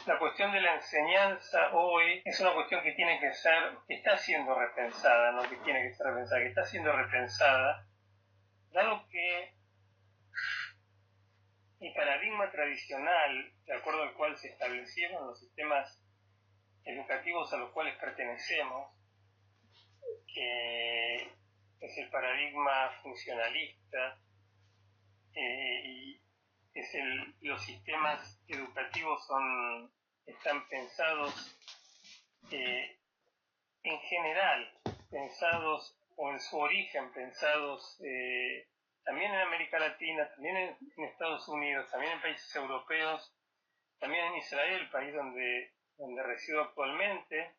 la cuestión de la enseñanza hoy es una cuestión que tiene que ser, que está siendo repensada, no que tiene que ser repensada, que está siendo repensada, dado que el paradigma tradicional, de acuerdo al cual se establecieron los sistemas educativos a los cuales pertenecemos, que es el paradigma funcionalista, y los sistemas educativos están pensados en general, pensados, o en su origen, pensados también en América Latina, también en Estados Unidos, también en países europeos, también en Israel, el país donde resido actualmente,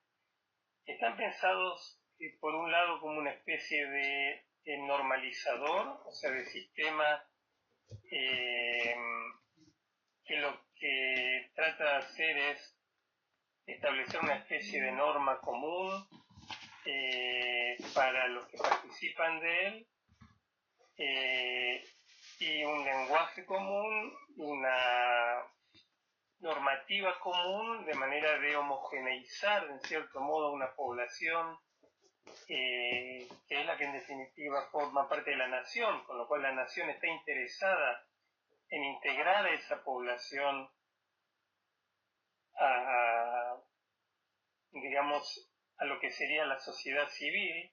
están pensados por un lado como una especie de normalizador, o sea, de sistema que lo que trata de hacer es establecer una especie de norma común para los que participan de él, y un lenguaje común, una normativa común, de manera de homogeneizar en cierto modo una población que es la que en definitiva forma parte de la nación, con lo cual la nación está interesada en integrar a esa población digamos, a lo que sería la sociedad civil.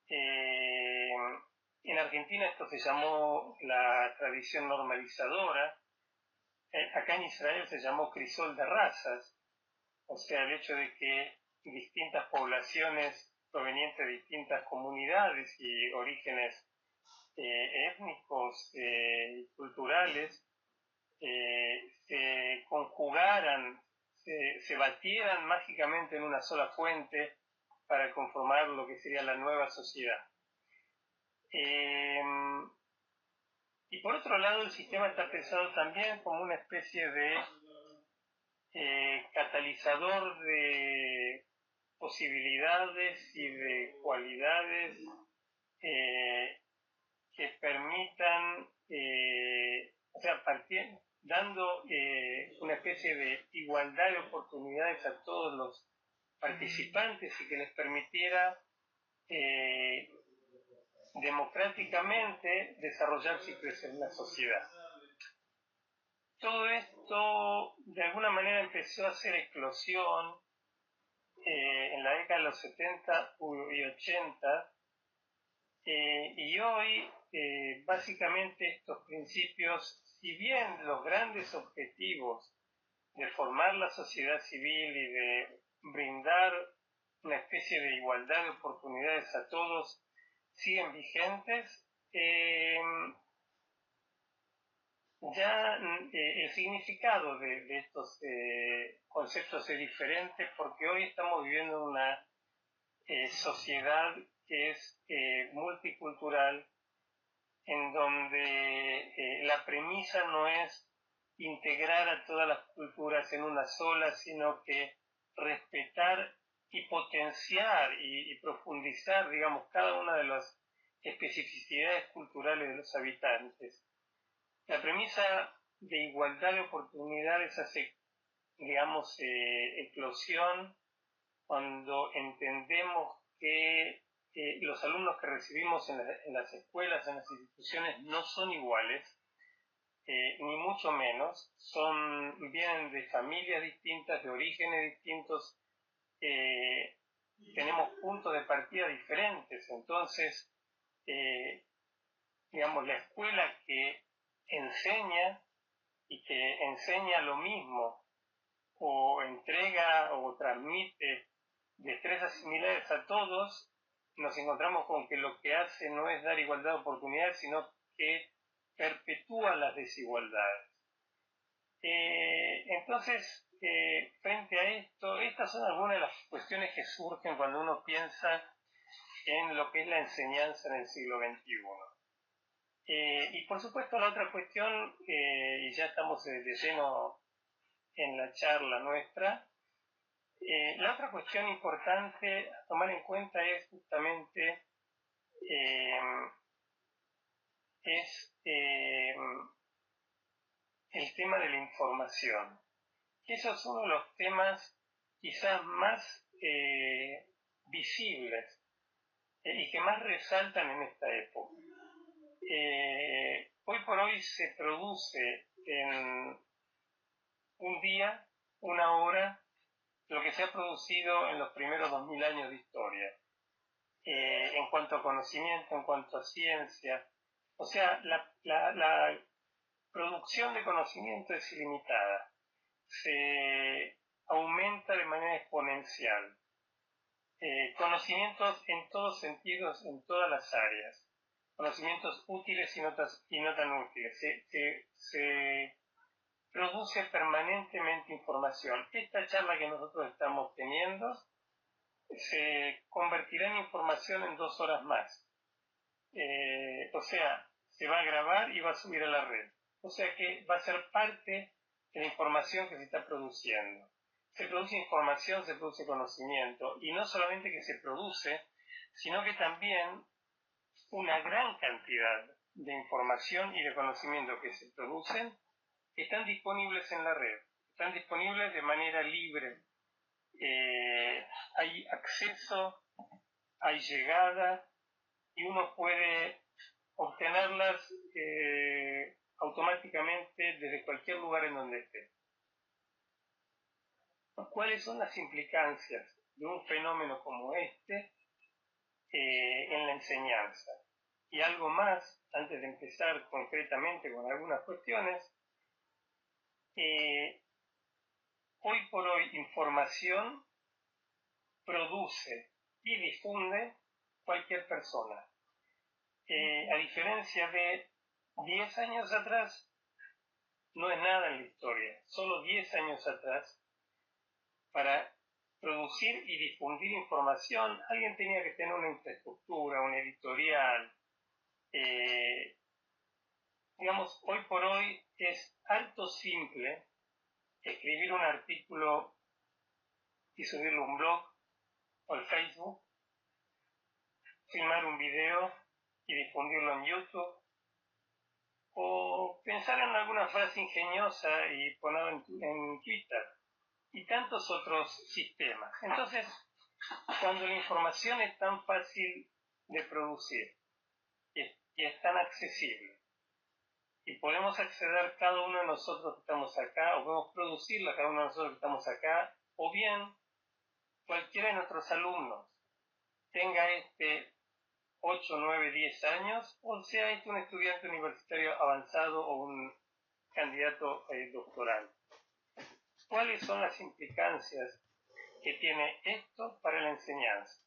En Argentina esto se llamó la tradición normalizadora. Acá en Israel se llamó crisol de razas, o sea, el hecho de que distintas poblaciones provenientes de distintas comunidades y orígenes étnicos y culturales se conjugaran, se batieran mágicamente en una sola fuente para conformar lo que sería la nueva sociedad. Y por otro lado, el sistema está pensado también como una especie de catalizador de posibilidades y de cualidades que permitan, o sea, dando una especie de igualdad de oportunidades a todos los participantes y que les permitiera democráticamente desarrollarse y crecer en la sociedad. Todo esto de alguna manera empezó a hacer eclosión en la década de los 70 y 80, y hoy básicamente estos principios, si bien los grandes objetivos de formar la sociedad civil y de brindar una especie de igualdad de oportunidades a todos siguen vigentes, ya el significado de estos conceptos es diferente, porque hoy estamos viviendo una sociedad que es multicultural, en donde la premisa no es integrar a todas las culturas en una sola, sino que respetar y potenciar y profundizar, digamos, cada una de las especificidades culturales de los habitantes. La premisa de igualdad de oportunidades hace, digamos, eclosión cuando entendemos que los alumnos que recibimos en las escuelas, en las instituciones, no son iguales, ni mucho menos, vienen de familias distintas, de orígenes distintos, tenemos puntos de partida diferentes. Entonces, digamos, la escuela que enseña y que enseña lo mismo, o entrega o transmite destrezas similares a todos, nos encontramos con que lo que hace no es dar igualdad de oportunidades, sino que perpetúa las desigualdades. Entonces, frente a esto, estas son algunas de las cuestiones que surgen cuando uno piensa en lo que es la enseñanza en el siglo XXI. Y por supuesto la otra cuestión, y ya estamos de lleno en la charla nuestra, la otra cuestión importante a tomar en cuenta es justamente el tema de la información. que esos son uno de los temas quizás más visibles y que más resaltan en esta época. Hoy por hoy se produce en un día, una hora, lo que se ha producido en los primeros 2000 años de historia, en cuanto a conocimiento, en cuanto a ciencia. O sea, la producción de conocimiento es ilimitada, se aumenta de manera exponencial. Conocimientos en todos sentidos, en todas las áreas, conocimientos útiles y no tan útiles. Se produce permanentemente información. Esta charla que nosotros estamos teniendo se convertirá en información en 2 horas más. O sea, se va a grabar y va a subir a la red. O sea que va a ser parte de la información que se está produciendo. Se produce información, se produce conocimiento, y no solamente que se produce, sino que también una gran cantidad de información y de conocimiento que se producen están disponibles en la red, están disponibles de manera libre. Hay acceso, hay llegada, y uno puede obtenerlas automáticamente desde cualquier lugar en donde esté. ¿Cuáles son las implicancias de un fenómeno como este en la enseñanza? Y algo más, antes de empezar concretamente con algunas cuestiones, hoy por hoy información produce y difunde cualquier persona. A diferencia de 10 años atrás, no es nada en la historia. Solo 10 años atrás, para producir y difundir información, alguien tenía que tener una infraestructura, un editorial. Digamos, hoy por hoy es harto simple escribir un artículo y subirlo a un blog o al Facebook, filmar un video y difundirlo en YouTube, o pensar en alguna frase ingeniosa y ponerlo en Twitter, y tantos otros sistemas. Entonces, cuando la información es tan fácil de producir y es tan accesible, y podemos acceder cada uno de nosotros que estamos acá, o podemos producirla cada uno de nosotros que estamos acá, o bien cualquiera de nuestros alumnos tenga 8, 9, 10 años, o sea un estudiante universitario avanzado o un candidato doctoral. ¿Cuáles son las implicancias que tiene esto para la enseñanza?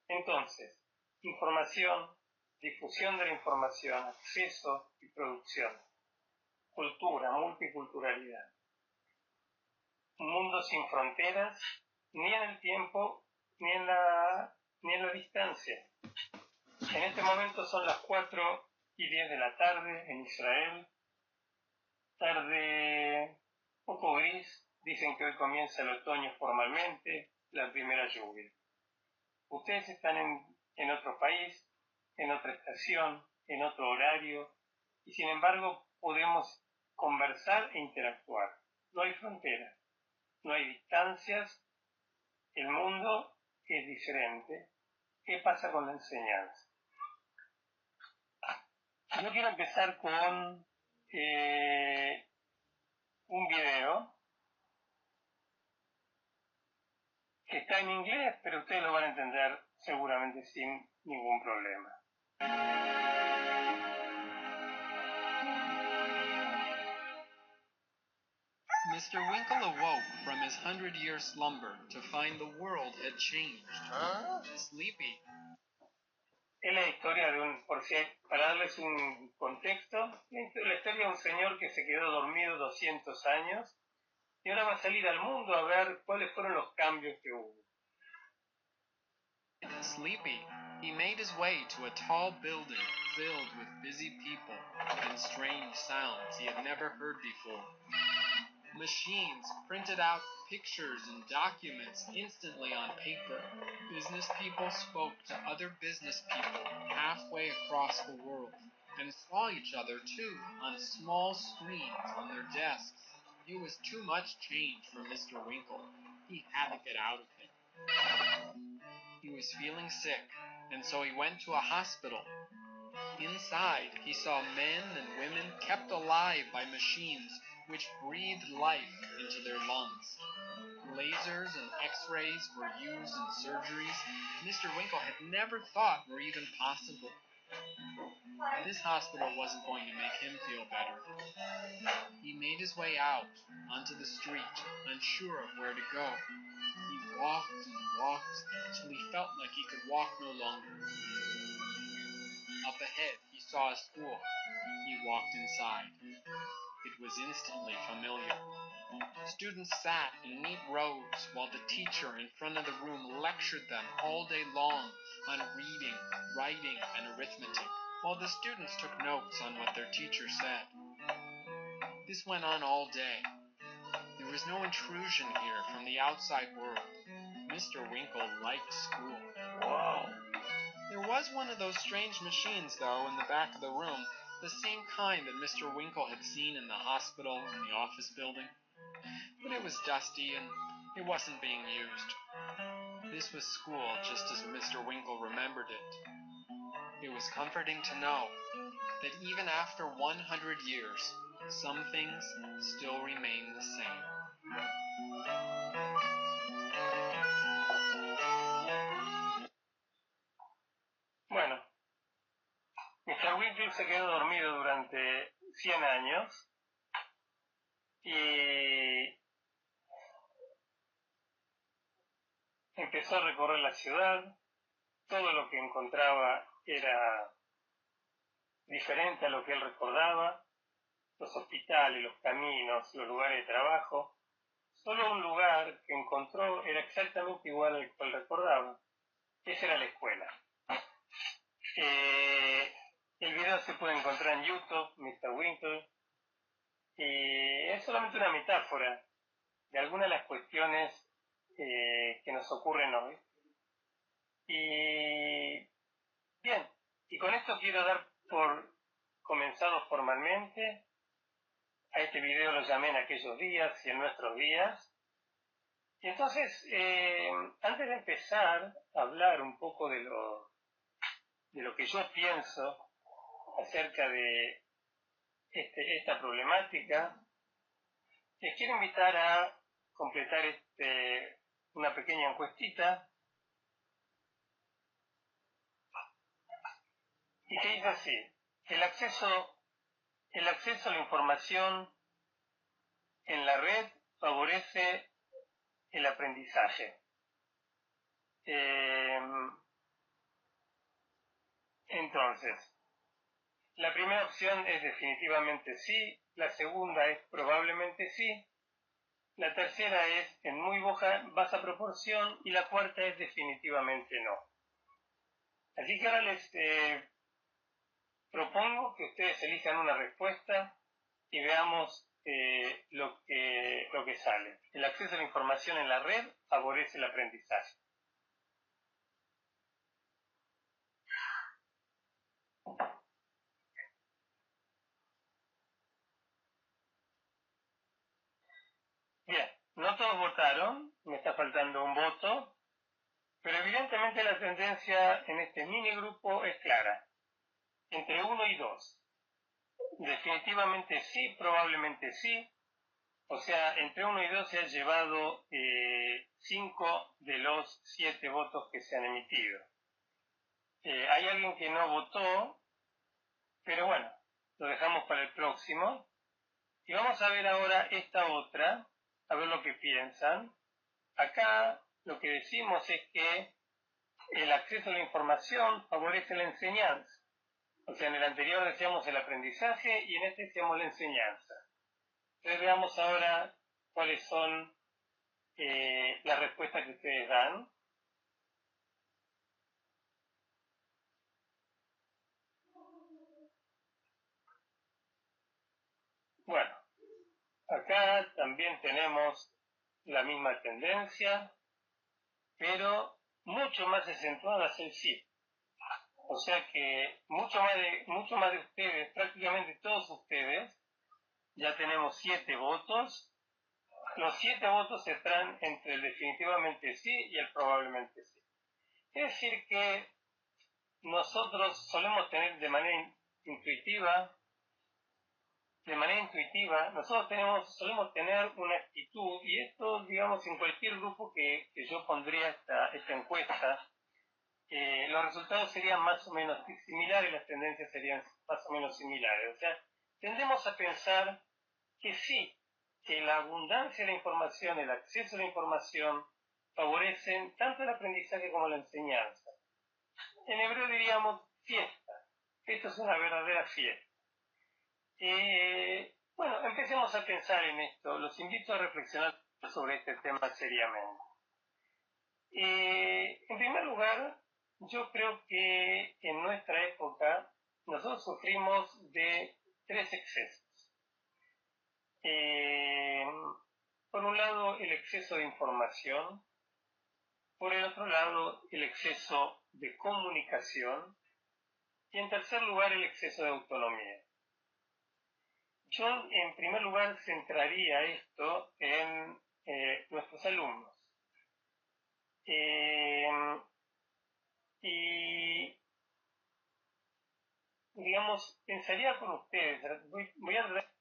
Entonces, información, difusión de la información, acceso y producción, cultura, multiculturalidad, un mundo sin fronteras, ni en el tiempo, ni en la distancia. En este momento son las 4:10 de la tarde en Israel, tarde poco gris, dicen que hoy comienza el otoño formalmente, la primera lluvia. Ustedes están en otro país, en otra estación, en otro horario, y sin embargo podemos conversar e interactuar. No hay fronteras, no hay distancias, el mundo es diferente. ¿Qué pasa con la enseñanza? Yo quiero empezar con un video que está en inglés, pero ustedes lo van a entender seguramente sin ningún problema. Mr. Winkle awoke from his 100-year slumber to find the world had changed. Sleepy. Es la historia para darles un contexto, la historia de un señor que se quedó dormido 200 años y ahora va a salir al mundo a ver cuáles fueron los cambios que hubo. Sleepy, he made his way to a tall building filled with busy people and strange sounds he had never heard before. Machines printed out pictures and documents instantly on paper. Business people spoke to other business people halfway across the world and saw each other too on small screens on their desks. It was too much change for Mr. Winkle. He had to get out of it. He was feeling sick, and so he went to a hospital. Inside, he saw men and women kept alive by machines which breathed life into their lungs. Lasers and x-rays were used in surgeries Mr. Winkle had never thought were even possible. This hospital wasn't going to make him feel better. He made his way out onto the street, unsure of where to go. He walked and walked until he felt like he could walk no longer. Up ahead, he saw a school. He walked inside. It was instantly familiar. Students sat in neat rows while the teacher in front of the room lectured them all day long on reading, writing, and arithmetic, while the students took notes on what their teacher said. This went on all day. There was no intrusion here from the outside world. Mr. Winkle liked school. Wow. There was one of those strange machines, though, in the back of the room, the same kind that Mr. Winkle had seen in the hospital and the office building. But it was dusty and it wasn't being used. This was school just as Mr. Winkle remembered it. It was comforting to know that even after 100 years, some things still remain the same. Bueno, Mr. Winkle se quedó dormido durante 100 años y empezó a recorrer la ciudad. Todo lo que encontraba era diferente a lo que él recordaba. Los hospitales, los caminos, los lugares de trabajo. Solo un lugar que encontró era exactamente igual al que él recordaba. Esa era la escuela. El video se puede encontrar en YouTube, Mr. Winkle. Es solamente una metáfora de algunas de las cuestiones que nos ocurren hoy. Y bien, y con esto quiero dar por comenzado formalmente. A este video lo llamé en aquellos días y en nuestros días. Y entonces, antes de empezar a hablar un poco de lo que yo pienso acerca de esta problemática, les quiero invitar a completar una pequeña encuestita. Y que dice así: el acceso a la información en la red favorece el aprendizaje. Entonces, la primera opción es definitivamente sí, la segunda es probablemente sí, la tercera es en muy baja proporción y la cuarta es definitivamente no. Así que ahora les propongo que ustedes elijan una respuesta y veamos lo que sale. El acceso a la información en la red favorece el aprendizaje. Bien, no todos votaron, me está faltando un voto, pero evidentemente la tendencia en este mini grupo es clara, entre 1 y 2. Definitivamente sí, probablemente sí, o sea, entre 1 y 2 se han llevado 5 de los 7 votos que se han emitido. Hay alguien que no votó, pero bueno, lo dejamos para el próximo. Y vamos a ver ahora esta otra, a ver lo que piensan. Acá lo que decimos es que el acceso a la información favorece la enseñanza. O sea, en el anterior decíamos el aprendizaje y en este decíamos la enseñanza. Entonces veamos ahora cuáles son las respuestas que ustedes dan. Bueno, acá también tenemos la misma tendencia, pero mucho más acentuada hacia el sí. O sea que mucho más de ustedes, prácticamente todos ustedes, ya tenemos 7 votos los 7 votos están entre el definitivamente sí y el probablemente sí. Es decir que nosotros solemos tener de manera intuitiva, nosotros solemos tener una actitud, y esto, digamos, en cualquier grupo que yo pondría esta encuesta, los resultados serían más o menos similares, las tendencias serían más o menos similares. O sea, tendemos a pensar que sí, que la abundancia de la información, el acceso a la información, favorecen tanto el aprendizaje como la enseñanza. En hebreo diríamos fiesta. Esto es una verdadera fiesta. Bueno, empecemos a pensar en esto. Los invito a reflexionar sobre este tema seriamente. En primer lugar, yo creo que en nuestra época nosotros sufrimos de 3 excesos. Por un lado, el exceso de información. Por el otro lado, el exceso de comunicación. Y en tercer lugar, el exceso de autonomía. Yo, en primer lugar, centraría esto en nuestros alumnos. Y, digamos, pensaría con ustedes, voy a tratar.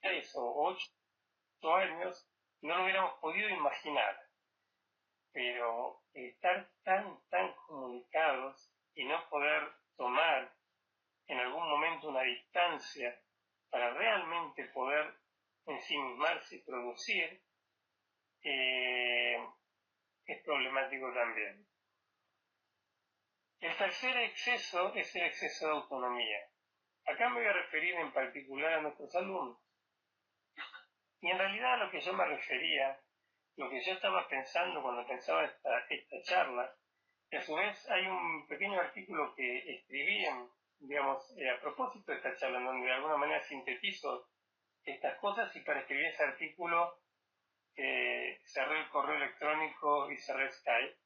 6 o 8 años no lo hubiéramos podido imaginar. Pero estar tan comunicados y no poder tomar en algún momento una distancia para realmente poder ensimismarse y producir, es problemático también. El tercer exceso es el exceso de autonomía. Acá me voy a referir en particular a nuestros alumnos. Y en realidad a lo que yo me refería, lo que yo estaba pensando cuando pensaba esta charla, y a su vez hay un pequeño artículo que escribí a propósito de esta charla, en donde de alguna manera sintetizo estas cosas, y para escribir ese artículo cerré el correo electrónico y cerré Skype.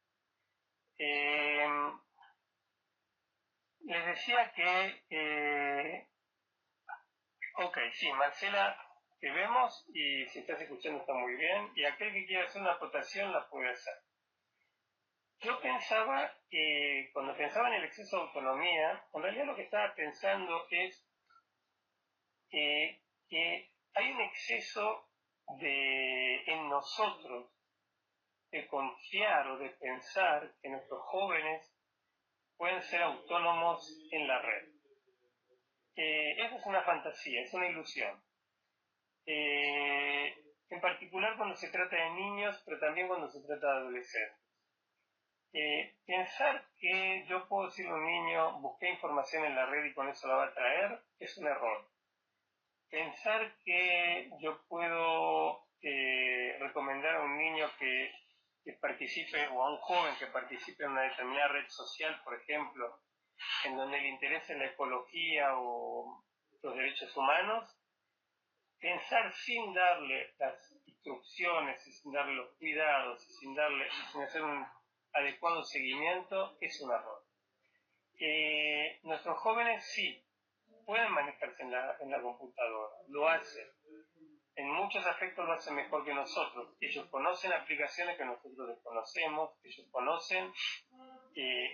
Les decía que, ok, sí, Marcela, te vemos y si estás escuchando está muy bien, y aquel que quiera hacer una aportación la puede hacer. Yo pensaba, cuando pensaba en el exceso de autonomía, en realidad lo que estaba pensando es que hay un exceso en nosotros de confiar o de pensar que nuestros jóvenes pueden ser autónomos en la red. Esa es una fantasía, es una ilusión. En particular cuando se trata de niños, pero también cuando se trata de adolescentes. Pensar que yo puedo decirle a un niño, busqué información en la red y con eso la va a traer, es un error. Pensar que yo puedo recomendar a un niño que participe, o a un joven que participe en una determinada red social, por ejemplo, en donde le interese la ecología o los derechos humanos, pensar sin darle las instrucciones, y sin darle los cuidados, y sin hacer un adecuado seguimiento, es un error. Nuestros jóvenes sí pueden manejarse en la computadora, lo hacen. En muchos aspectos lo hacen mejor que nosotros. Ellos conocen aplicaciones que nosotros desconocemos, ellos conocen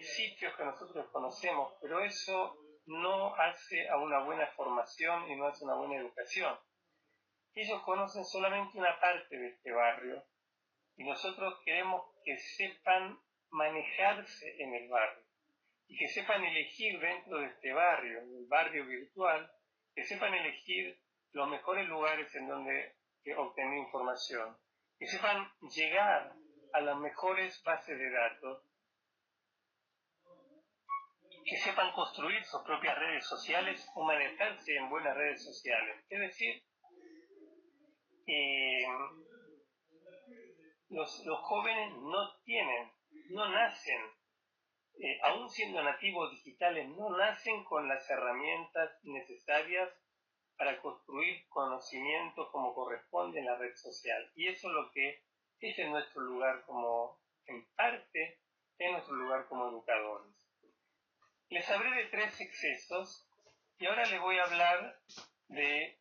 sitios que nosotros desconocemos, pero eso no hace a una buena formación y no hace una buena educación. Ellos conocen solamente una parte de este barrio y nosotros queremos que sepan manejarse en el barrio y que sepan elegir dentro de este barrio, el barrio virtual, que sepan elegir los mejores lugares en donde obtener información, que sepan llegar a las mejores bases de datos, que sepan construir sus propias redes sociales o manejarse en buenas redes sociales. Es decir, los jóvenes no nacen, aún siendo nativos digitales, no nacen con las herramientas necesarias para construir conocimiento como corresponde en la red social. Y eso es lo que es nuestro lugar en parte, es nuestro lugar como educadores. Les hablé de 3 excesos y ahora les voy a hablar de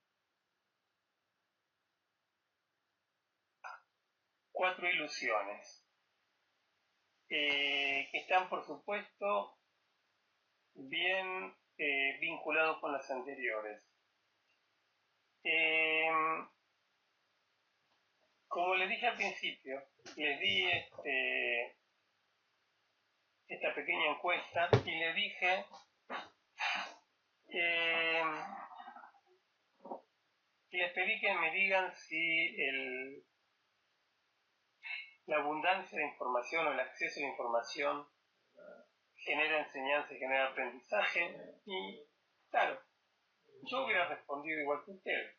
4 ilusiones, que están por supuesto bien vinculados con las anteriores. Como les dije al principio, les di esta pequeña encuesta y les dije les pedí que me digan si la abundancia de información o el acceso a la información genera enseñanza y genera aprendizaje. Y claro, yo hubiera respondido igual que ustedes.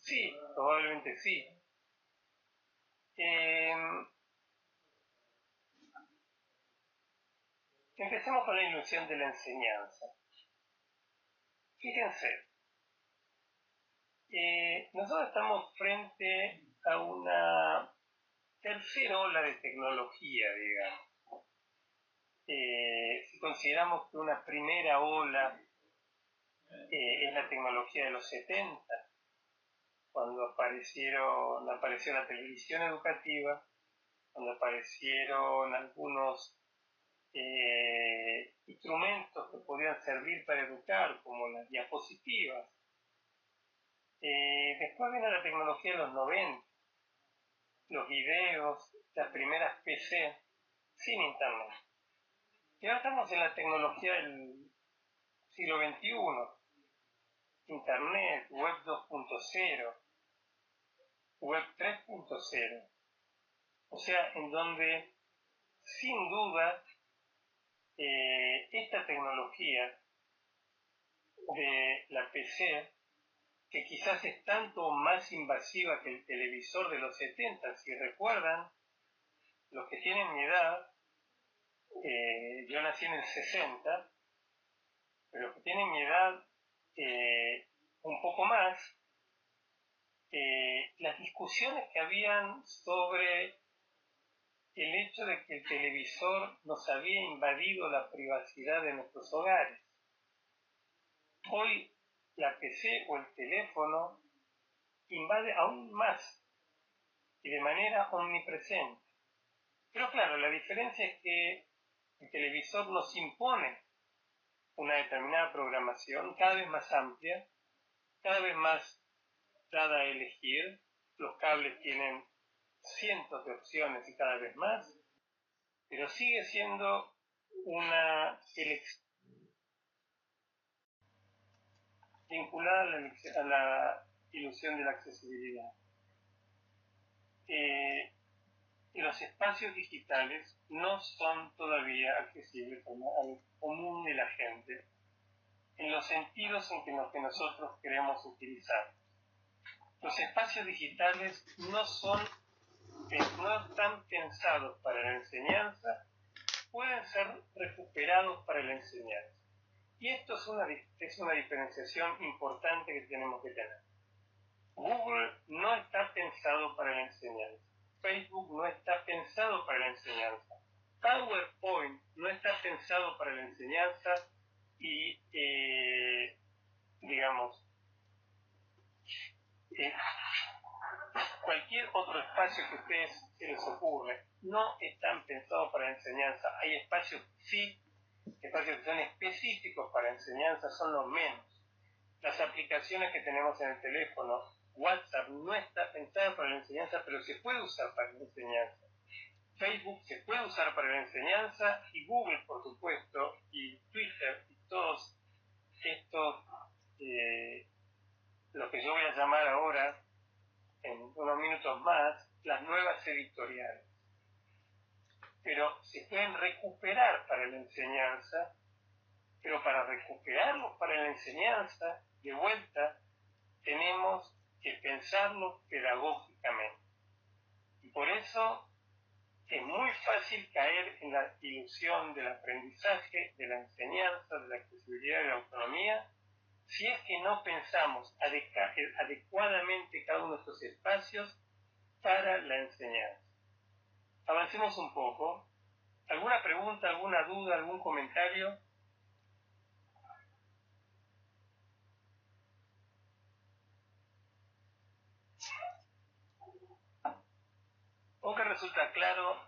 Sí, probablemente sí. Empecemos con la ilusión de la enseñanza. Fíjense, nosotros estamos frente a una tercera ola de tecnología, digamos. Si consideramos que una primera ola es la tecnología de los 70, cuando apareció la televisión educativa, cuando aparecieron algunos instrumentos que podían servir para educar, como las diapositivas. Después viene la tecnología de los 90, los videos, las primeras PC sin internet. Y ahora estamos en la tecnología del siglo XXI, internet, web 2.0, web 3.0. O sea, en donde sin duda esta tecnología de la PC, que quizás es tanto más invasiva que el televisor de los 70, si recuerdan, los que tienen mi edad, yo nací en el 60, pero los que tienen mi edad un poco más, las discusiones que habían sobre el hecho de que el televisor nos había invadido la privacidad de nuestros hogares. Hoy la PC o el teléfono invade aún más y de manera omnipresente. Pero claro, la diferencia es que el televisor nos impone una determinada programación cada vez más amplia, cada vez más dada a elegir. Los cables tienen cientos de opciones y cada vez más, pero sigue siendo una elección vinculada a la ilusión de la accesibilidad. Los espacios digitales no son todavía accesibles al común de la gente en los sentidos en que nosotros queremos utilizar. Los espacios digitales no están pensados para la enseñanza, pueden ser recuperados para la enseñanza. Y esto es una diferenciación importante que tenemos que tener. Google no está pensado para la enseñanza. Facebook no está pensado para la enseñanza. PowerPoint no está pensado para la enseñanza y, cualquier otro espacio que a ustedes se les ocurre no están pensados para la enseñanza. Hay espacios, sí, espacios que son específicos para enseñanza, son los menos. Las aplicaciones que tenemos en el teléfono, WhatsApp no está pensada para la enseñanza, pero se puede usar para la enseñanza. Facebook se puede usar para la enseñanza y Google, por supuesto, y Twitter y todos estos, lo que yo voy a llamar ahora, en unos minutos más, las nuevas editoriales. Pero se pueden recuperar para la enseñanza, pero para recuperarlos para la enseñanza, de vuelta, tenemos que pensarlo pedagógicamente. Y por eso es muy fácil caer en la ilusión del aprendizaje, de la enseñanza, de la accesibilidad y de la autonomía, si es que no pensamos adecuadamente cada uno de estos espacios para la enseñanza. Avancemos un poco. ¿Alguna pregunta, alguna duda, algún comentario? ¿O que resulta claro?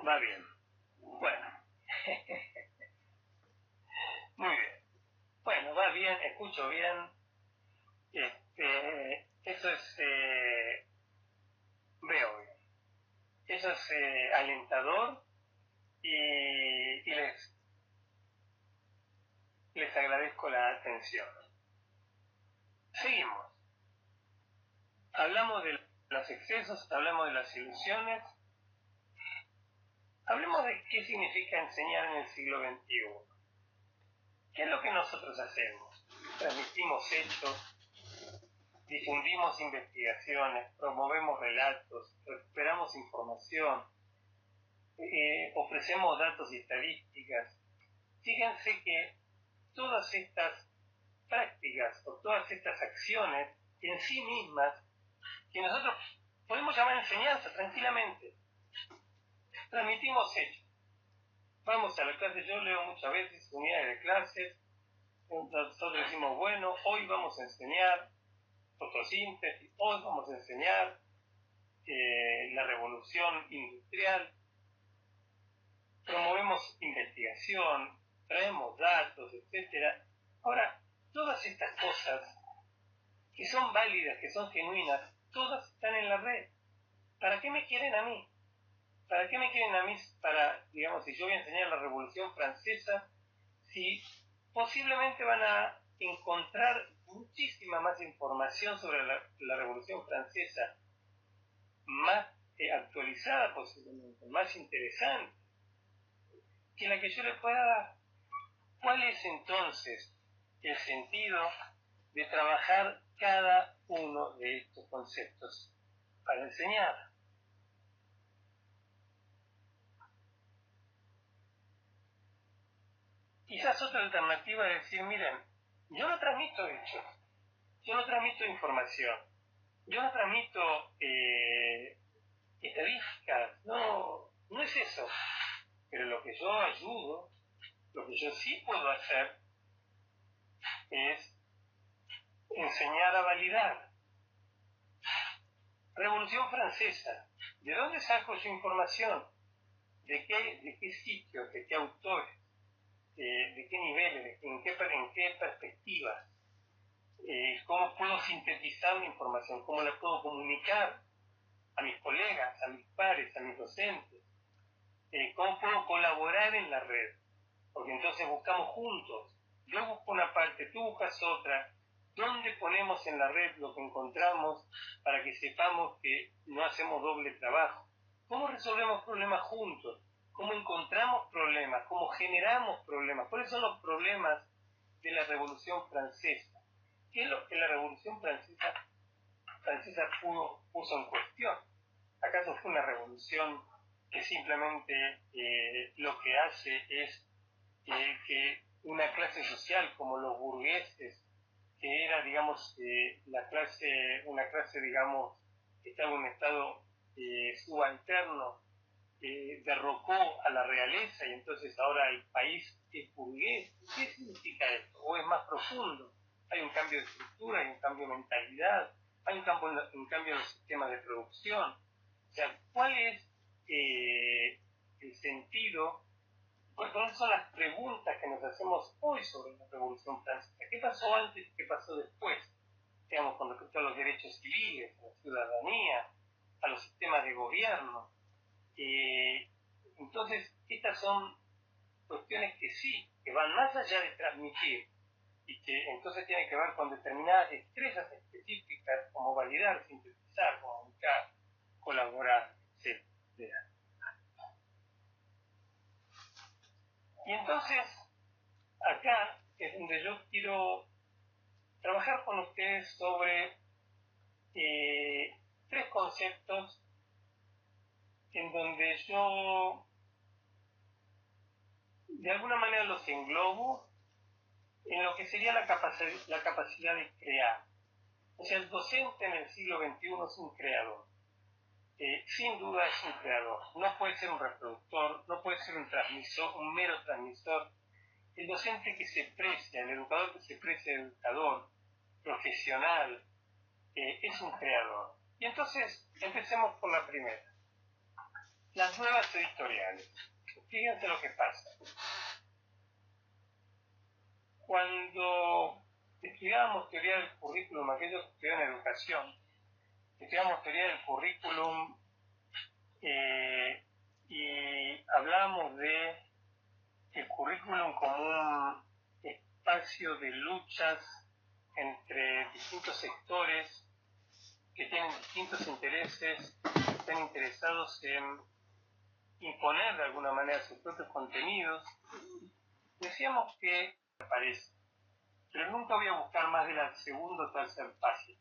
Va bien. Bueno. Muy bien. Bueno, va bien, escucho bien. Eso es, veo bien. Eso es alentador y les agradezco la atención. Seguimos. Hablamos de los excesos, hablamos de las ilusiones. Hablemos de qué significa enseñar en el siglo XXI. ¿Qué es lo que nosotros hacemos? Transmitimos hechos, difundimos investigaciones, promovemos relatos, recuperamos información, ofrecemos datos y estadísticas. Fíjense que todas estas prácticas o todas estas acciones en sí mismas, que nosotros podemos llamar enseñanza tranquilamente, transmitimos hechos. Vamos a la clase, yo leo muchas veces unidades de clases, nosotros decimos, bueno, hoy vamos a enseñar fotosíntesis, hoy vamos a enseñar la revolución industrial, promovemos investigación, traemos datos, etc. Ahora, todas estas cosas que son válidas, que son genuinas, todas están en la red. ¿Para qué me quieren a mí? ¿Para qué me quieren a mí para, digamos, si yo voy a enseñar la Revolución Francesa, si posiblemente van a encontrar muchísima más información sobre la Revolución Francesa, más actualizada posiblemente, más interesante, que la que yo le pueda dar? ¿Cuál es entonces el sentido de trabajar cada uno de estos conceptos para enseñar? Quizás otra alternativa es decir, miren, yo no transmito hechos, yo no transmito información, yo no transmito estadísticas, no es eso. Pero lo que yo ayudo, lo que yo sí puedo hacer es enseñar a validar. Revolución Francesa, ¿de dónde saco yo información? ¿De qué sitios, de qué autores, de qué niveles, en qué perspectivas? ¿Cómo puedo sintetizar la información? ¿Cómo la puedo comunicar a mis colegas, a mis pares, a mis docentes? ¿Cómo puedo colaborar en la red? Porque entonces buscamos juntos. Yo busco una parte, tú buscas otra. ¿Dónde ponemos en la red lo que encontramos para que sepamos que no hacemos doble trabajo? ¿Cómo resolvemos problemas juntos? ¿Cómo encontramos problemas? ¿Cómo generamos problemas? ¿Cuáles son los problemas de la Revolución Francesa? ¿Qué es lo que la Revolución Francesa puso en cuestión? ¿Acaso fue una revolución que simplemente lo que hace es que una clase social como los burgueses, que era, digamos, una clase, digamos, que estaba en un estado subalterno, derrocó a la realeza y entonces ahora el país es burgués? ¿Qué significa esto? ¿O es más profundo? Hay un cambio de estructura, hay un cambio de mentalidad, hay un cambio en los sistemas de producción. O sea, ¿cuál es el sentido? ¿Cuáles son las preguntas que nos hacemos hoy sobre la Revolución Francesa? ¿Qué pasó antes y qué pasó después? Digamos, con respecto a los derechos civiles, a la ciudadanía, a los sistemas de gobierno. Entonces, estas son cuestiones que sí, que van más allá de transmitir y que entonces tienen que ver con determinadas destrezas específicas, como validar, sintetizar, comunicar, colaborar, etc. Y entonces, acá es donde yo quiero trabajar con ustedes sobre tres conceptos en donde yo de alguna manera los englobo en lo que sería la capacidad de crear. O sea, el docente en el siglo XXI es un creador. Sin duda es un creador. No puede ser un reproductor, no puede ser un mero transmisor. El docente que se precia, el educador que se precia educador, profesional, es un creador. Y entonces, empecemos por la primera. Las nuevas editoriales. Fíjense lo que pasa. Cuando estudiábamos teoría del currículum, aquellos que estudian educación, estudiábamos teoría del currículum y hablábamos de el currículum como un espacio de luchas entre distintos sectores que tienen distintos intereses, que están interesados en imponer de alguna manera sus propios contenidos. Decíamos que aparece, pero nunca voy a buscar más de la segunda o tercera página.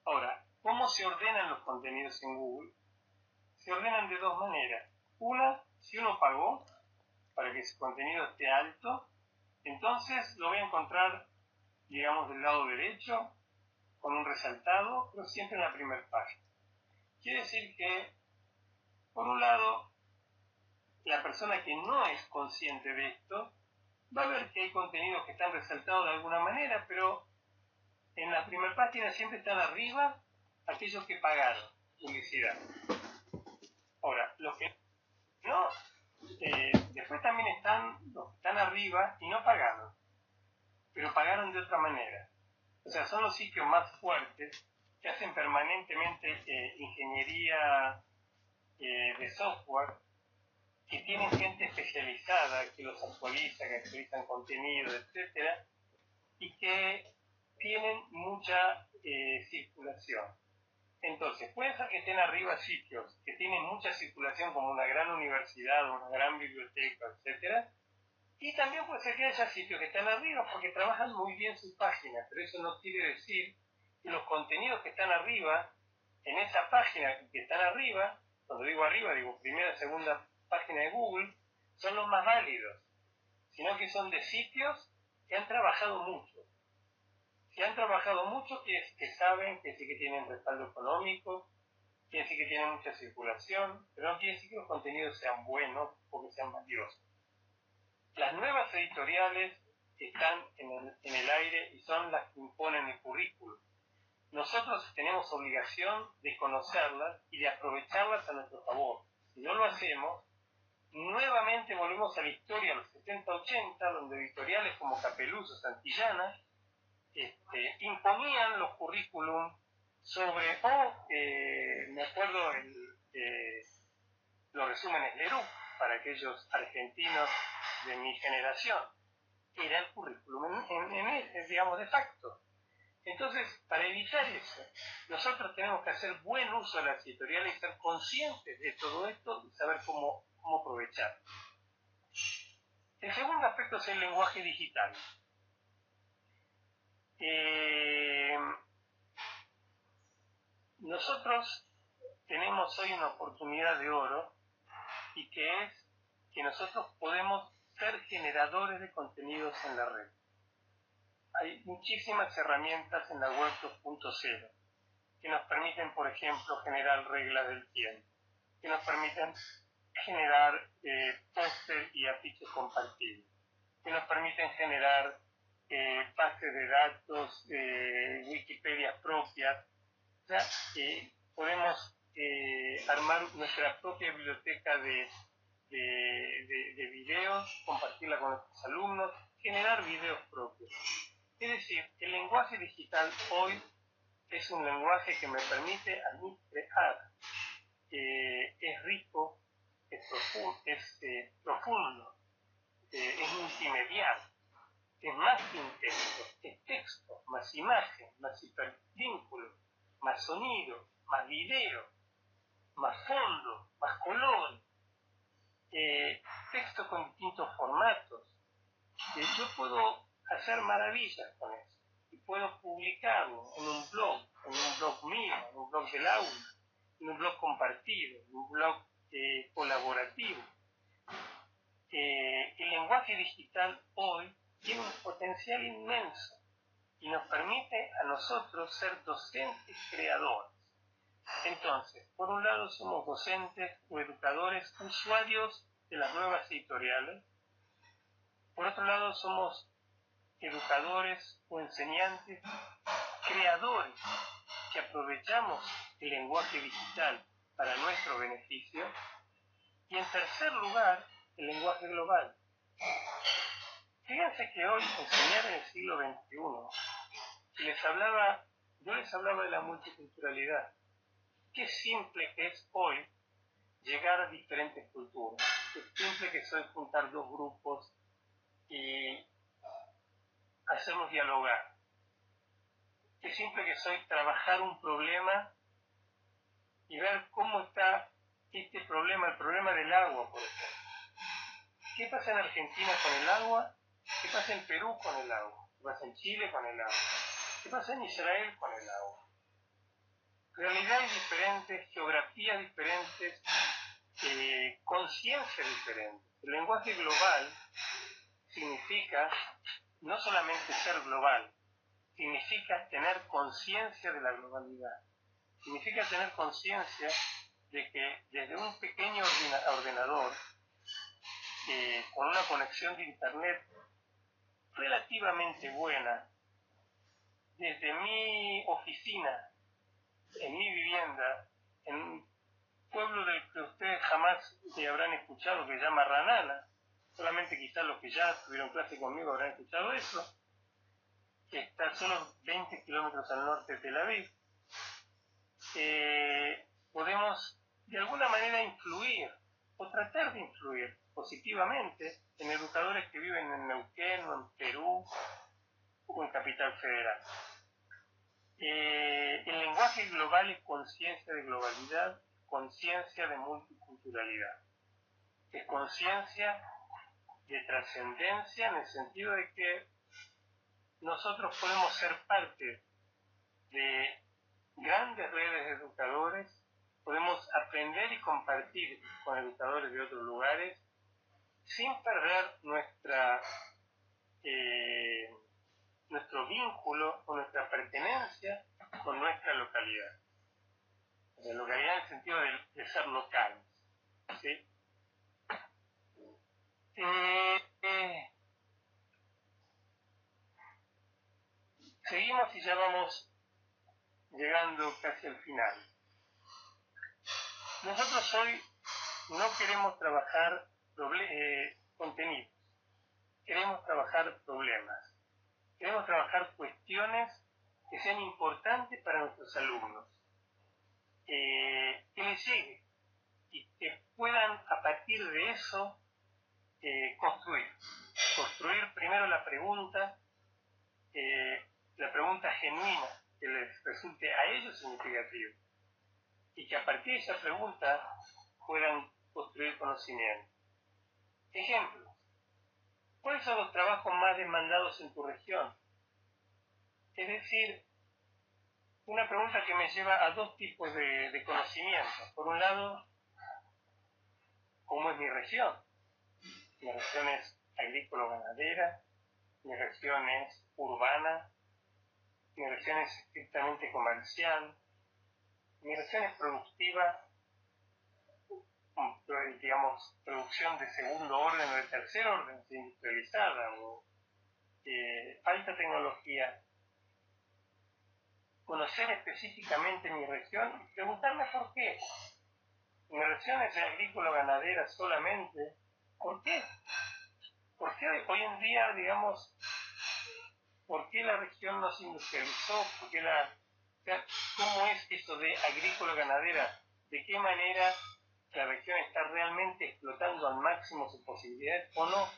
Ahora, ¿cómo se ordenan los contenidos en Google? Se ordenan de dos maneras. Una, si uno pagó para que su contenido esté alto, entonces lo voy a encontrar, digamos, del lado derecho, con un resaltado, pero siempre en la primera página. Quiere decir que, por un lado, la persona que no es consciente de esto va a ver que hay contenidos que están resaltados de alguna manera, pero en la primera página siempre están arriba aquellos que pagaron publicidad. Ahora, los que no, después también están los que están arriba y no pagaron, pero pagaron de otra manera. O sea, son los sitios más fuertes que hacen permanentemente ingeniería de software, que tienen gente especializada que los actualiza, que actualizan contenido, etcétera, y que tienen mucha circulación. Entonces, puede ser que estén arriba sitios que tienen mucha circulación, como una gran universidad, una gran biblioteca, etcétera, y también puede ser que haya sitios que están arriba porque trabajan muy bien sus páginas, pero eso no quiere decir que los contenidos que están arriba, en esa página que están arriba, cuando digo arriba, digo primera, segunda página de Google, son los más válidos, sino que son de sitios que han trabajado mucho. Si han trabajado mucho, quiere decir que saben, quiere decir que tienen respaldo económico, quiere decir que tienen mucha circulación, pero no quiere decir que los contenidos sean buenos o que sean valiosos. Las nuevas editoriales están en el aire y son las que imponen el currículum. Nosotros tenemos obligación de conocerlas y de aprovecharlas a nuestro favor. Si no lo hacemos, nuevamente volvemos a la historia, a los 70-80, donde editoriales como Capeluz o Santillana imponían los currículum sobre, me acuerdo los resúmenes Leroux, para aquellos argentinos de mi generación, era el currículum digamos, de facto. Entonces, para evitar eso, nosotros tenemos que hacer buen uso de las editoriales y ser conscientes de todo esto y saber cómo aprovechar. El segundo aspecto es el lenguaje digital. Nosotros tenemos hoy una oportunidad de oro, y que es que nosotros podemos ser generadores de contenidos en la red. Hay muchísimas herramientas en la web 2.0 que nos permiten, por ejemplo, generar reglas del tiempo, que nos permiten generar póster y afiches compartidos, que nos permiten generar bases de datos, Wikipedia propias. O sea, podemos armar nuestra propia biblioteca de videos, compartirla con nuestros alumnos, generar videos propios. Es decir, el lenguaje digital hoy es un lenguaje que me permite a mí crear. Es rico, es profundo, es multimedial, es más que un texto, es texto, más imagen, más hipervínculo, más sonido, más video, más fondo, más color, texto con distintos formatos. Yo puedo hacer maravillas con eso y puedo publicarlo en un blog mío, en un blog del aula, en un blog compartido, en un blog colaborativo. El lenguaje digital hoy tiene un potencial inmenso y nos permite a nosotros ser docentes creadores. Entonces, por un lado somos docentes o educadores usuarios de las nuevas editoriales. Por otro lado somos educadores o enseñantes creadores que aprovechamos el lenguaje digital para nuestro beneficio. Y en tercer lugar, el lenguaje global. Fíjense que hoy enseñar en el siglo XXI, yo les hablaba de la multiculturalidad. Qué simple que es hoy llegar a diferentes culturas. Qué simple que es hoy juntar dos grupos y hacerlos dialogar. Qué simple que es hoy trabajar un problema y ver cómo está este problema, el problema del agua, por ejemplo. ¿Qué pasa en Argentina con el agua? ¿Qué pasa en Perú con el agua? ¿Qué pasa en Chile con el agua? ¿Qué pasa en Israel con el agua? Realidades diferentes, geografías diferentes, conciencias diferentes. El lenguaje global significa no solamente ser global, significa tener conciencia de la globalidad. Significa tener conciencia de que desde un pequeño ordenador, con una conexión de internet relativamente buena, desde mi oficina, en mi vivienda, en un pueblo del que ustedes jamás habrán escuchado, que se llama Ranana, solamente quizás los que ya tuvieron clase conmigo habrán escuchado eso, que está solo 20 kilómetros al norte de Tel Aviv, podemos de alguna manera influir o tratar de influir positivamente en educadores que viven en Neuquén o en Perú o en Capital Federal. El lenguaje global es conciencia de globalidad, conciencia de multiculturalidad, es conciencia de trascendencia en el sentido de que nosotros podemos ser parte de grandes redes de educadores, podemos aprender y compartir con educadores de otros lugares sin perder nuestro vínculo o nuestra pertenencia con nuestra localidad. La localidad en el sentido de ser local. ¿Sí? Seguimos y ya vamos llegando casi al final. Nosotros hoy no queremos trabajar contenidos, queremos trabajar problemas, queremos trabajar cuestiones que sean importantes para nuestros alumnos, que les llegue y que puedan a partir de eso construir primero la pregunta genuina que les resulte a ellos significativa y que a partir de esa pregunta puedan construir conocimiento. Ejemplos. ¿Cuáles son los trabajos más demandados en tu región? Es decir, una pregunta que me lleva a dos tipos de conocimientos. Por un lado, ¿cómo es mi región? Mi región es agrícola-ganadera, mi región es urbana, mi región es estrictamente comercial, mi región es productiva, digamos, producción de segundo orden o de tercer orden, industrializada o alta tecnología. Conocer específicamente mi región y preguntarme por qué. Mi región es agrícola-ganadera solamente. ¿Por qué? ¿Por qué hoy en día, digamos, por qué la región no se industrializó? ¿Cómo es eso de agrícola-ganadera? ¿De qué manera la región está realmente explotando al máximo sus posibilidades o no?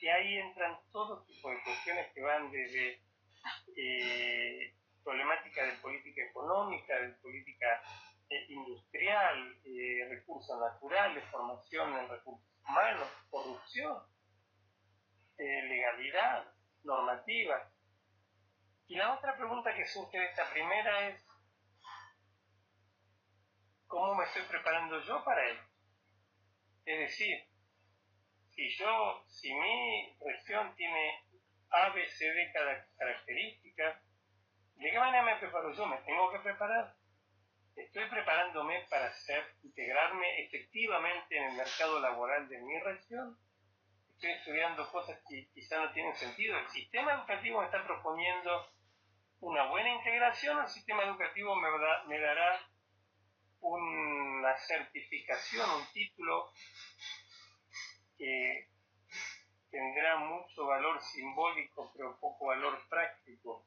Y ahí entran todo tipo de cuestiones que van desde problemática de política económica, de política industrial, recursos naturales, formación en recursos humanos, corrupción, legalidad, normativa. Y la otra pregunta que surge de esta primera es, ¿cómo me estoy preparando yo para ello? Es decir, si mi región tiene A, B, C, D características, ¿de qué manera me preparo yo? ¿Me tengo que preparar? ¿Estoy preparándome para integrarme efectivamente en el mercado laboral de mi región? ¿Estoy estudiando cosas que quizá no tienen sentido? ¿El sistema educativo me está proponiendo una buena integración o el sistema educativo me dará una certificación, un título que tendrá mucho valor simbólico pero poco valor práctico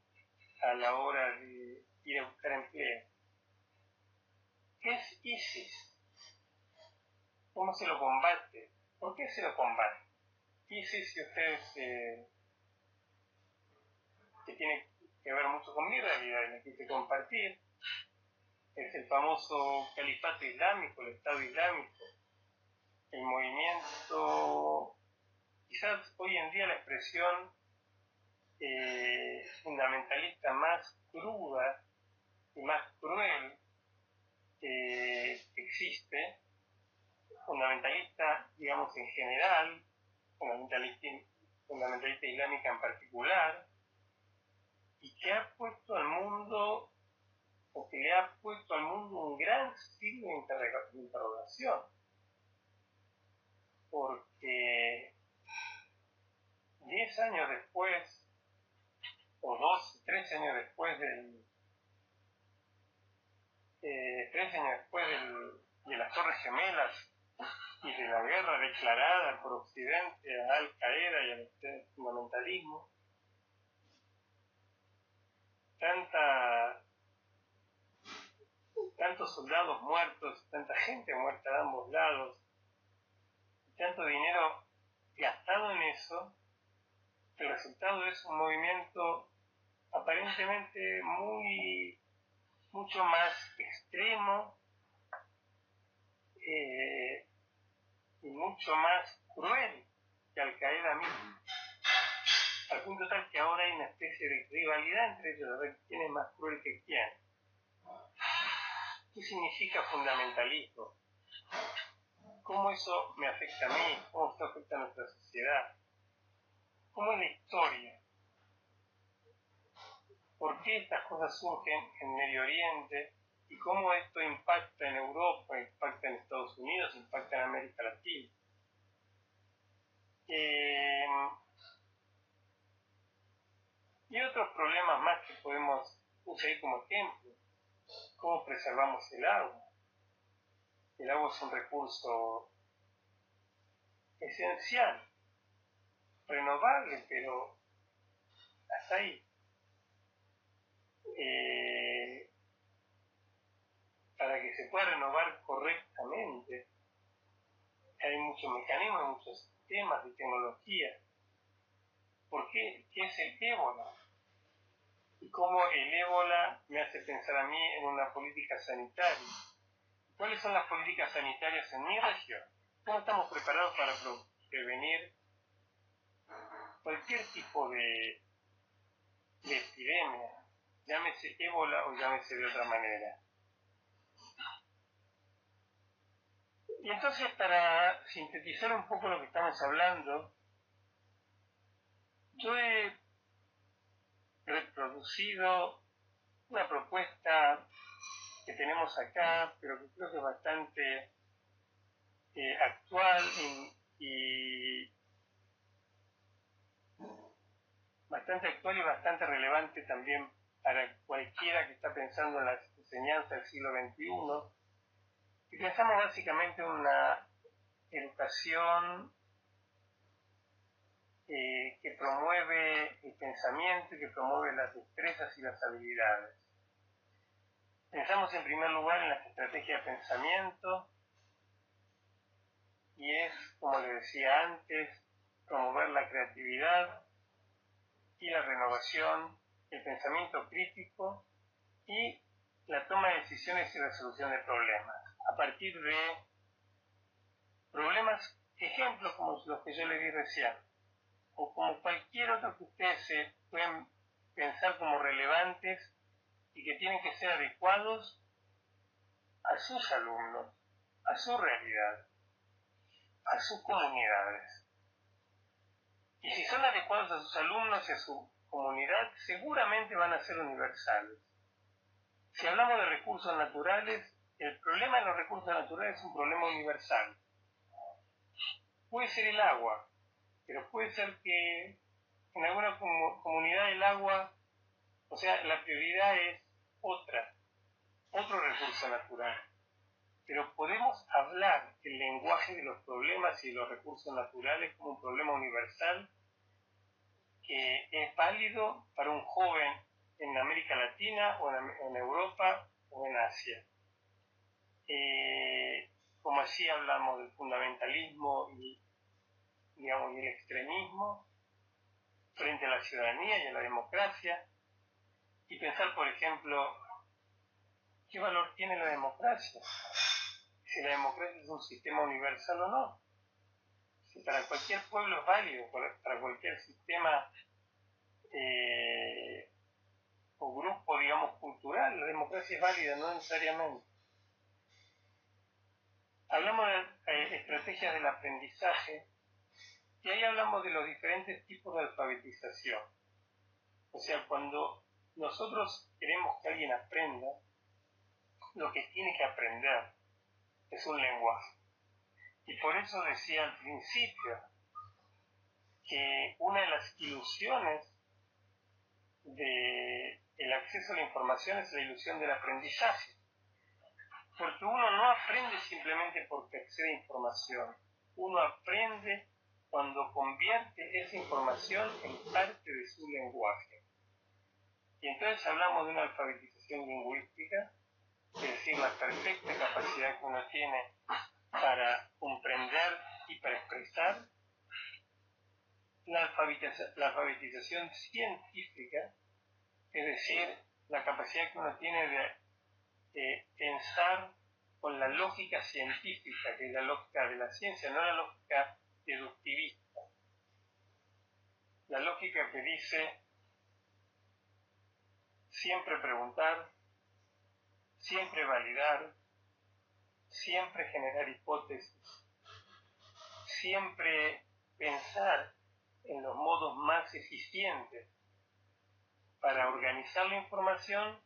a la hora de ir a buscar empleo? ¿Qué es ISIS? ¿Cómo se lo combate? ¿Por qué se lo combate? ISIS, si ustedes que tiene que ver mucho con mi realidad y la quise compartir, es el famoso califato islámico, el Estado Islámico, el movimiento, quizás hoy en día la expresión fundamentalista más cruda y más cruel que existe, fundamentalista, digamos, en general, fundamentalista islámica en particular, y que ha puesto al mundo, o que le ha puesto al mundo un gran signo de interrogación, porque 10 años después, o 13 años después de las Torres Gemelas y de la guerra declarada por Occidente a Al Qaeda y al fundamentalismo, tantos soldados muertos, tanta gente muerta de ambos lados, tanto dinero gastado en eso, el resultado es un movimiento aparentemente mucho más extremo y mucho más cruel que Al-Qaeda mismo, al punto tal que ahora hay una especie de rivalidad entre ellos, a ver quién es más cruel que quién. ¿Qué significa fundamentalismo? ¿Cómo eso me afecta a mí? ¿Cómo esto afecta a nuestra sociedad? ¿Cómo es la historia? ¿Por qué estas cosas surgen en Medio Oriente? ¿Y cómo esto impacta en Europa, impacta en Estados Unidos, impacta en América Latina? Y otros problemas más que podemos usar como ejemplo. ¿Cómo preservamos el agua? El agua es un recurso esencial, renovable, pero hasta ahí. Para que se pueda renovar correctamente, hay muchos mecanismos, muchos sistemas de tecnología. ¿Por qué? ¿Qué es el ébola? Y cómo el ébola me hace pensar a mí en una política sanitaria. ¿Cuáles son las políticas sanitarias en mi región? ¿Cómo estamos preparados para prevenir cualquier tipo de epidemia? Llámese ébola o llámese de otra manera. Y entonces, para sintetizar un poco lo que estamos hablando, yo he reproducido una propuesta que tenemos acá, pero que creo que es bastante actual y bastante relevante también para cualquiera que está pensando en la enseñanza del siglo XXI. Y pensamos básicamente en una educación que promueve el pensamiento y que promueve las destrezas y las habilidades. Pensamos en primer lugar en las estrategias de pensamiento y es, como les decía antes, promover la creatividad y la renovación, el pensamiento crítico y la toma de decisiones y resolución de problemas a partir de problemas, ejemplos como los que yo les di recién, o como cualquier otro que ustedes se pueden pensar como relevantes y que tienen que ser adecuados a sus alumnos, a su realidad, a sus comunidades. Y si son adecuados a sus alumnos y a su comunidad, seguramente van a ser universales. Si hablamos de recursos naturales, el problema de los recursos naturales es un problema universal. Puede ser el agua, pero puede ser que en alguna comunidad el agua, o sea, la prioridad es otro recurso natural. Pero podemos hablar el lenguaje de los problemas y de los recursos naturales como un problema universal que es válido para un joven en América Latina o en Europa o en Asia. Como así hablamos del fundamentalismo y el extremismo frente a la ciudadanía y a la democracia, y pensar, por ejemplo, ¿qué valor tiene la democracia? Si la democracia es un sistema universal o no. Si para cualquier pueblo es válido, para cualquier sistema o grupo, digamos, cultural, la democracia es válida, no necesariamente. Hablamos de estrategias del aprendizaje y ahí hablamos de los diferentes tipos de alfabetización. O sea, cuando nosotros queremos que alguien aprenda, lo que tiene que aprender es un lenguaje. Y por eso decía al principio que una de las ilusiones del acceso a la información es la ilusión del aprendizaje. Porque uno no aprende simplemente porque accede a información. Uno aprende cuando convierte esa información en parte de su lenguaje. Y entonces hablamos de una alfabetización lingüística, es decir, la perfecta capacidad que uno tiene para comprender y para expresar. La alfabetización científica, es decir, la capacidad que uno tiene de pensar con la lógica científica, que es la lógica de la ciencia, no la lógica deductivista. La lógica que dice siempre preguntar, siempre validar, siempre generar hipótesis, siempre pensar en los modos más eficientes para organizar la información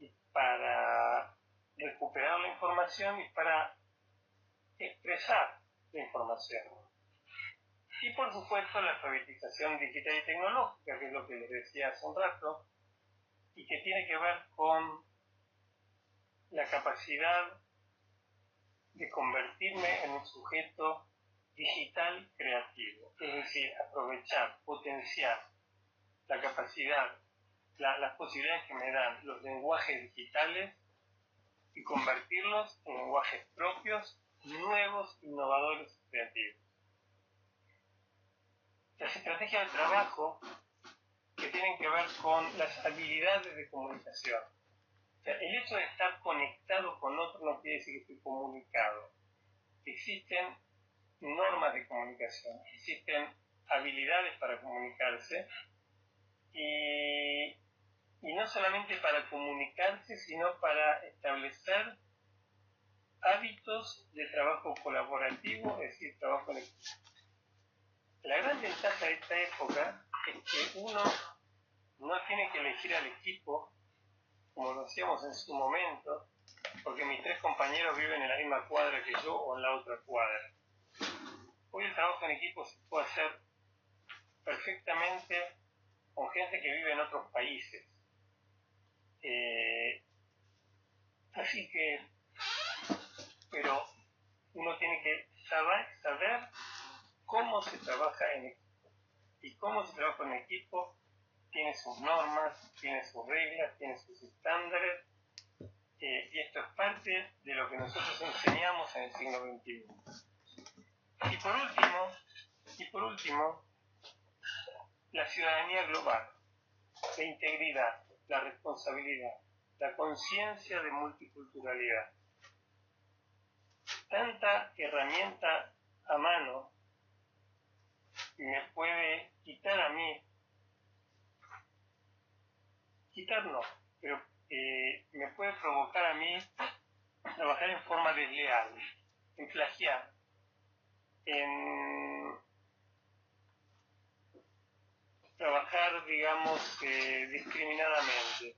y para recuperar la información y para expresar la información. Y por supuesto la alfabetización digital y tecnológica, que es lo que les decía hace un rato, y que tiene que ver con la capacidad de convertirme en un sujeto digital creativo, es decir, aprovechar, potenciar la capacidad, las posibilidades que me dan los lenguajes digitales y convertirlos en lenguajes propios, nuevos, innovadores y creativos. Las estrategias de trabajo que tienen que ver con las habilidades de comunicación. O sea, el hecho de estar conectado con otro no quiere decir que estoy comunicado. Existen normas de comunicación, existen habilidades para comunicarse y no solamente para comunicarse, sino para establecer hábitos de trabajo colaborativo, es decir, trabajo en equipo. La gran ventaja de esta época es que uno no tiene que elegir al equipo, como lo hacíamos en su momento, porque mis 3 compañeros viven en la misma cuadra que yo o en la otra cuadra. Hoy el trabajo en equipo se puede hacer perfectamente con gente que vive en otros países. Así que, pero uno tiene que saber cómo se trabaja en equipo. Y cómo se trabaja en equipo tiene sus normas, tiene sus reglas, tiene sus estándares, y esto es parte de lo que nosotros enseñamos en el siglo XXI. Y por último, la ciudadanía global, la integridad, la responsabilidad, la conciencia de multiculturalidad. Tanta herramienta a mano me puede quitar a mí, pero me puede provocar a mí trabajar en forma desleal, en plagiar, en trabajar, digamos, discriminadamente.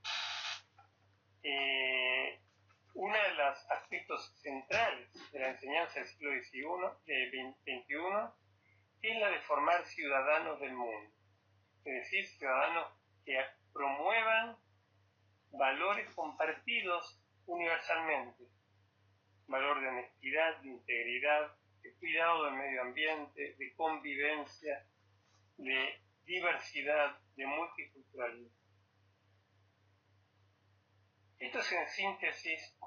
Uno de los aspectos centrales de la enseñanza del siglo XXI es la de formar ciudadanos del mundo, es decir, ciudadanos que promuevan valores compartidos universalmente, valor de honestidad, de integridad, de cuidado del medio ambiente, de convivencia, de diversidad, de multiculturalidad. Esto es en síntesis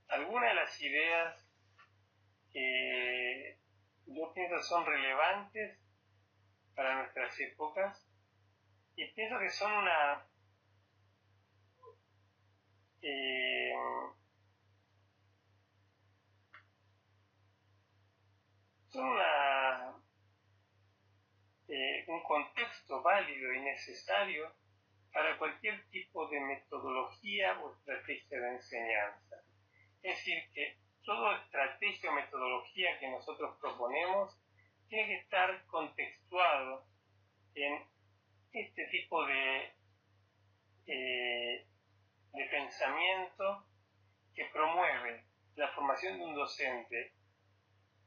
algunas de las ideas que yo pienso son relevantes para nuestras épocas y pienso que son una un contexto válido y necesario para cualquier tipo de metodología o estrategia de enseñanza. Es decir, que toda estrategia o metodología que nosotros proponemos tiene que estar contextuado en este tipo de pensamiento que promueve la formación de un docente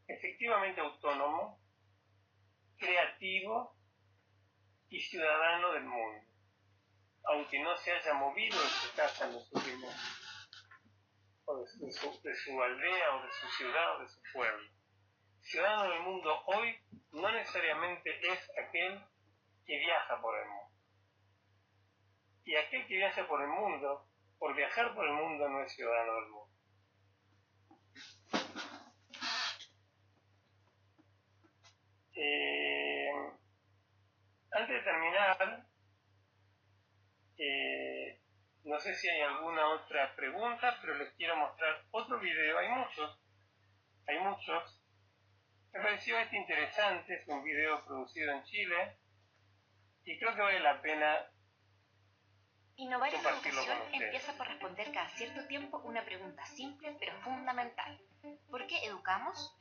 efectivamente autónomo, creativo y ciudadano del mundo, aunque no se haya movido de su casa en los últimos, o de su aldea, o de su ciudad, o de su pueblo. Ciudadano del mundo hoy no necesariamente es aquel que viaja por el mundo. y aquel que viaja por el mundo, por viajar por el mundo, no es ciudadano del mundo. Antes de terminar, no sé si hay alguna otra pregunta, pero les quiero mostrar otro video. Hay muchos. Me pareció este interesante, es un video producido en Chile y creo que vale la pena. Innovar en la educación empieza por responder cada cierto tiempo una pregunta simple pero fundamental. ¿Por qué educamos?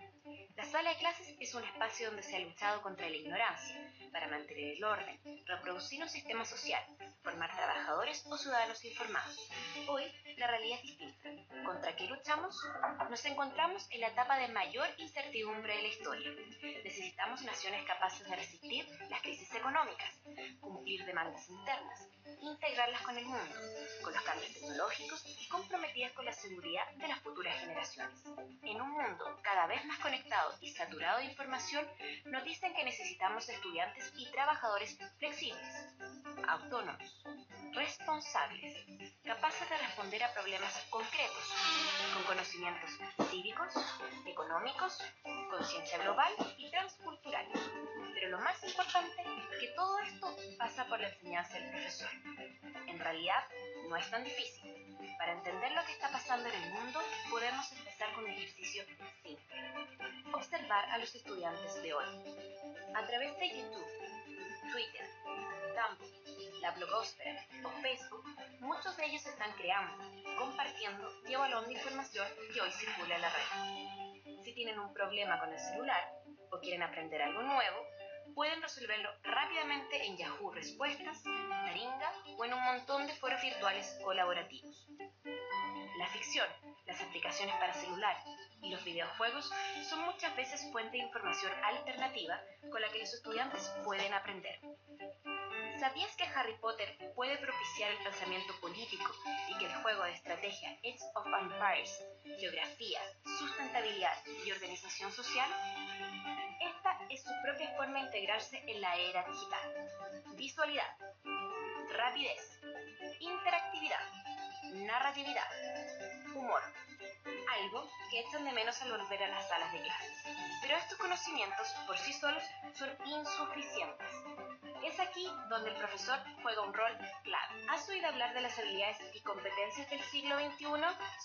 La sala de clases es un espacio donde se ha luchado contra la ignorancia, para mantener el orden, reproducir un sistema social, formar trabajadores o ciudadanos informados. Hoy, la realidad es distinta. ¿Contra qué luchamos? Nos encontramos en la etapa de mayor incertidumbre de la historia. Necesitamos naciones capaces de resistir las crisis económicas, cumplir demandas internas, integrarlas con el mundo, con los cambios tecnológicos y comprometidas con la seguridad de las futuras generaciones. En un mundo cada vez más conectado y saturado de información, nos dicen que necesitamos estudiantes y trabajadores flexibles, autónomos, responsables, capaces de responder a problemas concretos, con conocimientos cívicos, económicos, conciencia global y transcultural. Pero lo más importante es que todo esto pasa por la enseñanza del profesor. En realidad, no es tan difícil. Para entender lo que está pasando en el mundo, podemos empezar con un ejercicio simple. Observar a los estudiantes de hoy. A través de YouTube, Twitter, Tumblr, la blogosfera o Facebook, muchos de ellos están creando, compartiendo y evaluando información que hoy circula en la red. Si tienen un problema con el celular o quieren aprender algo nuevo, pueden resolverlo rápidamente en Yahoo Respuestas, Taringa o en un montón de foros virtuales colaborativos. La ficción, las aplicaciones para celular y los videojuegos son muchas veces fuente de información alternativa con la que los estudiantes pueden aprender. ¿Sabías que Harry Potter puede propiciar el pensamiento político y que el juego de estrategia Age of Empires, geografía, sustentabilidad y organización social? Esta es su propia forma de integrarse en la era digital. Visualidad, rapidez, interactividad, narratividad, humor. Algo que echan de menos al volver a las salas de clases. Pero estos conocimientos por sí solos son insuficientes. Es aquí donde el profesor juega un rol clave. ¿Has oído hablar de las habilidades y competencias del siglo XXI?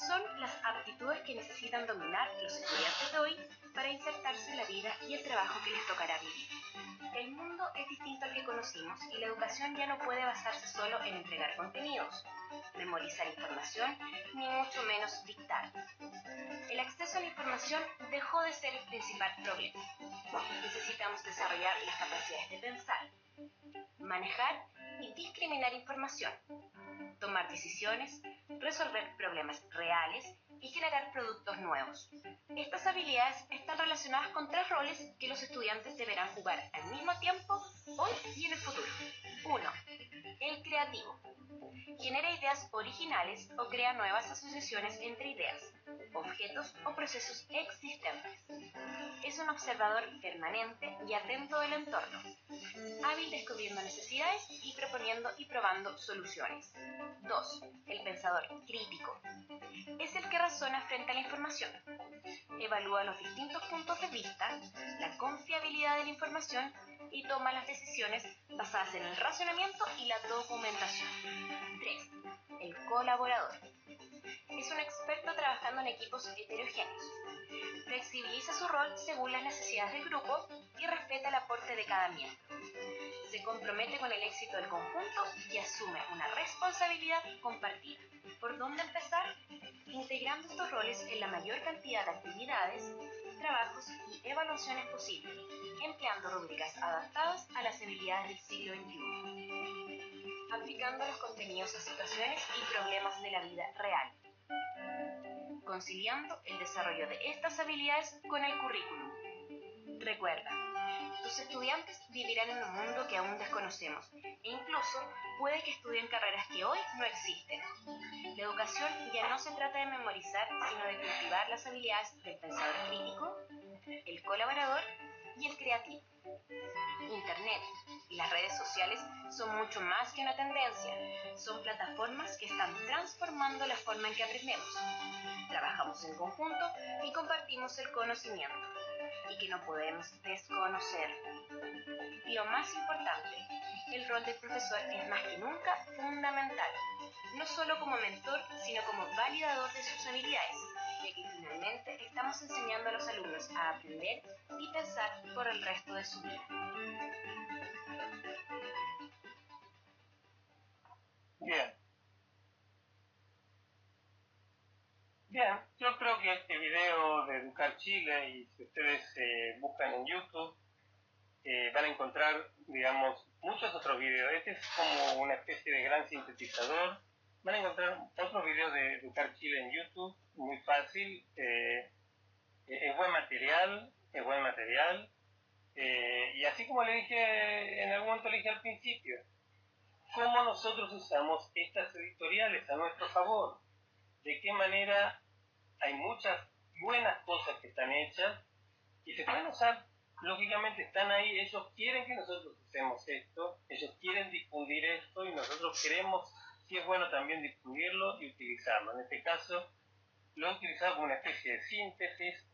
Son las aptitudes que necesitan dominar los estudiantes de hoy para insertarse en la vida y el trabajo que les tocará vivir. El mundo es distinto al que conocimos y la educación ya no puede basarse solo en entregar contenidos, memorizar información, ni mucho menos dictar. El acceso a la información dejó de ser el principal problema. Necesitamos desarrollar las capacidades de pensar, manejar y discriminar información, tomar decisiones, resolver problemas reales y generar productos nuevos. Estas habilidades están relacionadas con 3 roles que los estudiantes deberán jugar al mismo tiempo, hoy y en el futuro. 1. El creativo. Genera ideas originales o crea nuevas asociaciones entre ideas, objetos o procesos existentes. Es un observador permanente y atento del entorno, hábil descubriendo necesidades y proponiendo y probando soluciones. 2. El pensador crítico. Es el que razona frente a la información. Evalúa los distintos puntos de vista, la confiabilidad de la información y toma las decisiones basadas en el razonamiento y la documentación. 3. El colaborador. Es un experto trabajando en equipos heterogéneos. Flexibiliza su rol según las necesidades del grupo y respeta el aporte de cada miembro. Se compromete con el éxito del conjunto y asume una responsabilidad compartida. ¿Por dónde empezar? Integrando estos roles en la mayor cantidad de actividades, trabajos y evaluaciones posibles, empleando rúbricas adaptadas a las habilidades del siglo XXI. Aplicando los contenidos a situaciones y problemas de la vida real. Conciliando el desarrollo de estas habilidades con el currículum. Recuerda, tus estudiantes vivirán en un mundo que aún desconocemos e incluso puede que estudien carreras que hoy no existen. La educación ya no se trata de memorizar, sino de cultivar las habilidades del pensador crítico, el colaborador y el creativo. Internet, Y las redes sociales son mucho más que una tendencia, son plataformas que están transformando la forma en que aprendemos. Trabajamos en conjunto y compartimos el conocimiento, y que no podemos desconocer. Y lo más importante, el rol del profesor es más que nunca fundamental, no solo como mentor, sino como validador de sus habilidades, ya que finalmente estamos enseñando a los alumnos a aprender y pensar por el resto de su vida. Bien, yo creo que este video de Educar Chile, y si ustedes buscan en YouTube, van a encontrar, digamos, muchos otros videos. Este es como una especie de gran sintetizador. Van a encontrar otros videos de Educar Chile en YouTube, muy fácil. Es buen material, es buen material. Y así como le dije, en algún momento le dije al principio, cómo nosotros usamos estas editoriales a nuestro favor, de qué manera hay muchas buenas cosas que están hechas y se pueden usar. Lógicamente están ahí, ellos quieren que nosotros usemos esto, ellos quieren difundir esto y nosotros queremos, si es bueno también difundirlo y utilizarlo. En este caso lo he utilizado como una especie de síntesis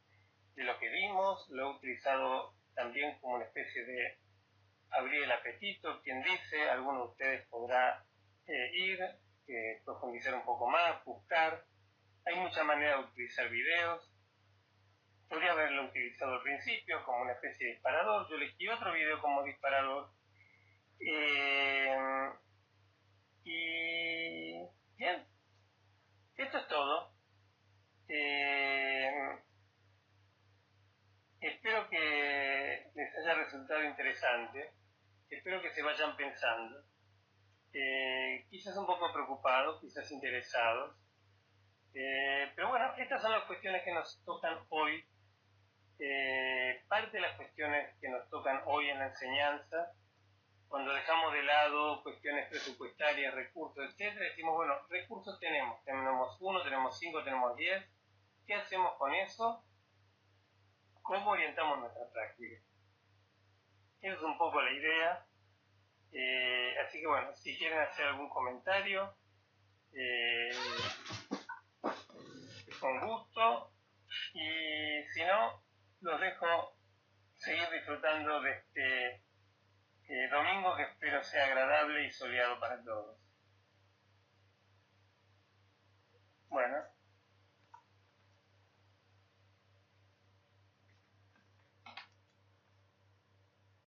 de lo que vimos, lo he utilizado también como una especie de abrir el apetito, quien dice, alguno de ustedes podrá ir, profundizar un poco más, buscar. Hay muchas maneras de utilizar videos. Podría haberlo utilizado al principio como una especie de disparador. Yo elegí otro video como disparador. Y bien, esto es todo. Espero que les haya resultado interesante. Espero que se vayan pensando. Quizás un poco preocupados, quizás interesados. Pero bueno, estas son las cuestiones que nos tocan hoy. Parte de las cuestiones que nos tocan hoy en la enseñanza, cuando dejamos de lado cuestiones presupuestarias, recursos, etc., decimos, bueno, recursos tenemos 1, tenemos 5, tenemos 10, ¿qué hacemos con eso? ¿Cómo orientamos nuestra práctica? Esa es un poco la idea. Así que bueno, si quieren hacer algún comentario, con gusto, y si no, los dejo seguir disfrutando de este domingo que espero sea agradable y soleado para todos. Bueno.